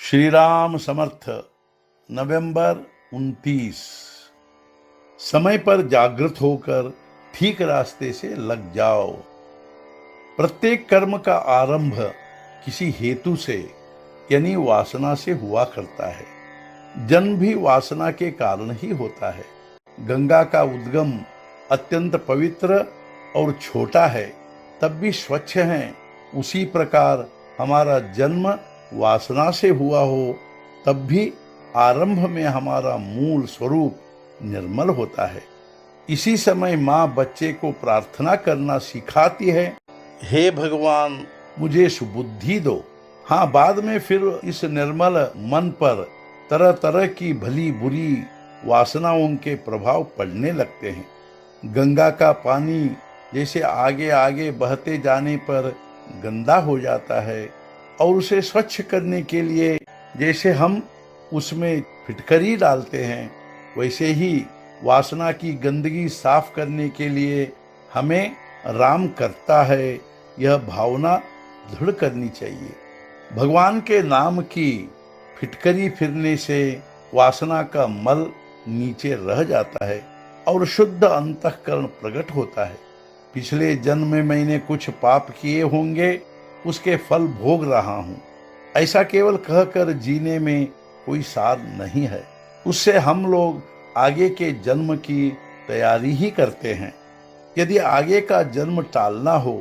श्री राम समर्थ। नवंबर 29। समय पर जागृत होकर ठीक रास्ते से लग जाओ। प्रत्येक कर्म का आरंभ किसी हेतु से यानी वासना से हुआ करता है। जन्म भी वासना के कारण ही होता है। गंगा का उद्गम अत्यंत पवित्र और छोटा है, तब भी स्वच्छ है। उसी प्रकार हमारा जन्म वासना से हुआ हो, तब भी आरंभ में हमारा मूल स्वरूप निर्मल होता है। इसी समय माँ बच्चे को प्रार्थना करना सिखाती है, हे भगवान मुझे सुबुद्धि दो। हाँ, बाद में फिर इस निर्मल मन पर तरह तरह की भली बुरी वासनाओं के प्रभाव पड़ने लगते हैं। गंगा का पानी जैसे आगे आगे बहते जाने पर गंदा हो जाता है, और उसे स्वच्छ करने के लिए जैसे हम उसमें फिटकरी डालते हैं, वैसे ही वासना की गंदगी साफ करने के लिए हमें राम करता है, यह भावना दृढ़ करनी चाहिए। भगवान के नाम की फिटकरी फिरने से वासना का मल नीचे रह जाता है और शुद्ध अंतःकरण प्रकट होता है। पिछले जन्म में मैंने कुछ पाप किए होंगे, उसके फल भोग रहा हूं, ऐसा केवल कहकर जीने में कोई सार नहीं है। उससे हम लोग आगे के जन्म की तैयारी ही करते हैं। यदि आगे का जन्म टालना हो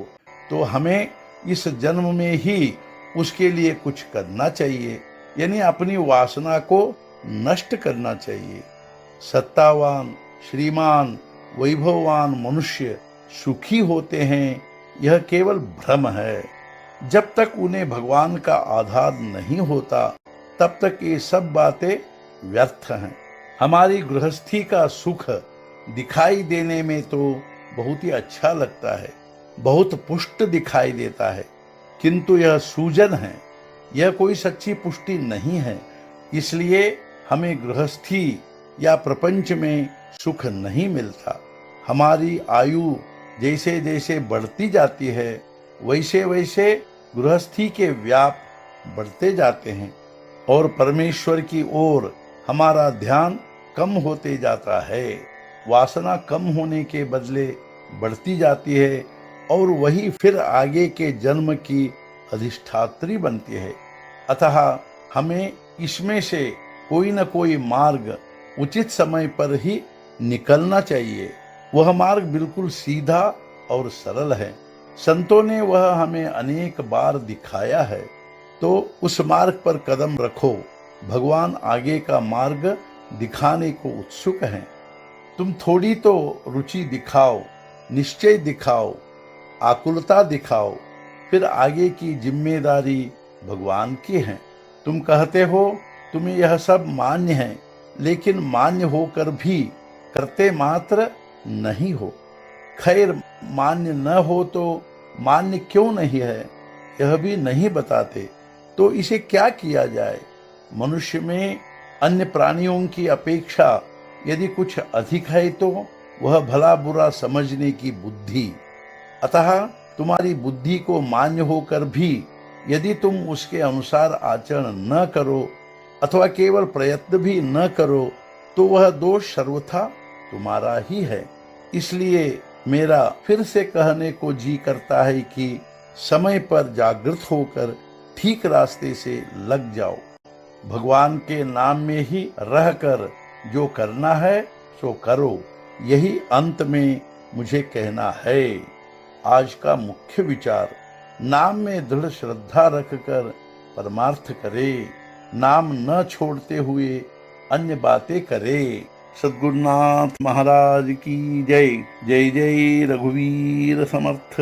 तो हमें इस जन्म में ही उसके लिए कुछ करना चाहिए, यानी अपनी वासना को नष्ट करना चाहिए। सत्तावान, श्रीमान, वैभववान मनुष्य सुखी होते हैं, यह केवल भ्रम है। जब तक उन्हें भगवान का आधार नहीं होता, तब तक ये सब बातें व्यर्थ हैं। हमारी गृहस्थी का सुख दिखाई देने में तो बहुत ही अच्छा लगता है, बहुत पुष्ट दिखाई देता है, किंतु यह सूजन है, यह कोई सच्ची पुष्टि नहीं है। इसलिए हमें गृहस्थी या प्रपंच में सुख नहीं मिलता। हमारी आयु जैसे जैसे बढ़ती जाती है, वैसे वैसे गृहस्थी के व्याप बढ़ते जाते हैं और परमेश्वर की ओर हमारा ध्यान कम होते जाता है। वासना कम होने के बदले बढ़ती जाती है और वही फिर आगे के जन्म की अधिष्ठात्री बनती है। अतः हमें इसमें से कोई न कोई मार्ग उचित समय पर ही निकलना चाहिए। वह मार्ग बिल्कुल सीधा और सरल है। संतों ने वह हमें अनेक बार दिखाया है, तो उस मार्ग पर कदम रखो। भगवान आगे का मार्ग दिखाने को उत्सुक हैं। तुम थोड़ी तो रुचि दिखाओ, निश्चय दिखाओ, आकुलता दिखाओ, फिर आगे की जिम्मेदारी भगवान की है। तुम कहते हो तुम्हें यह सब मान्य है, लेकिन मान्य होकर भी करते मात्र नहीं हो। खैर, मान्य न हो तो मान्य क्यों नहीं है, यह भी नहीं बताते, तो इसे क्या किया जाए। मनुष्य में अन्य प्राणियों की अपेक्षा यदि कुछ अधिक है तो वह भला बुरा समझने की बुद्धि। अतः तुम्हारी बुद्धि को मान्य होकर भी यदि तुम उसके अनुसार आचरण न करो अथवा केवल प्रयत्न भी न करो, तो वह दोष सर्वथा तुम्हारा ही है। इसलिए मेरा फिर से कहने को जी करता है कि समय पर जागृत होकर ठीक रास्ते से लग जाओ। भगवान के नाम में ही रहकर जो करना है सो करो, यही अंत में मुझे कहना है। आज का मुख्य विचार, नाम में दृढ़ श्रद्धा रखकर परमार्थ करे, नाम न छोड़ते हुए अन्य बातें करे। सद्गुरुनाथ महाराज की जय। जय जय रघुवीर समर्थ।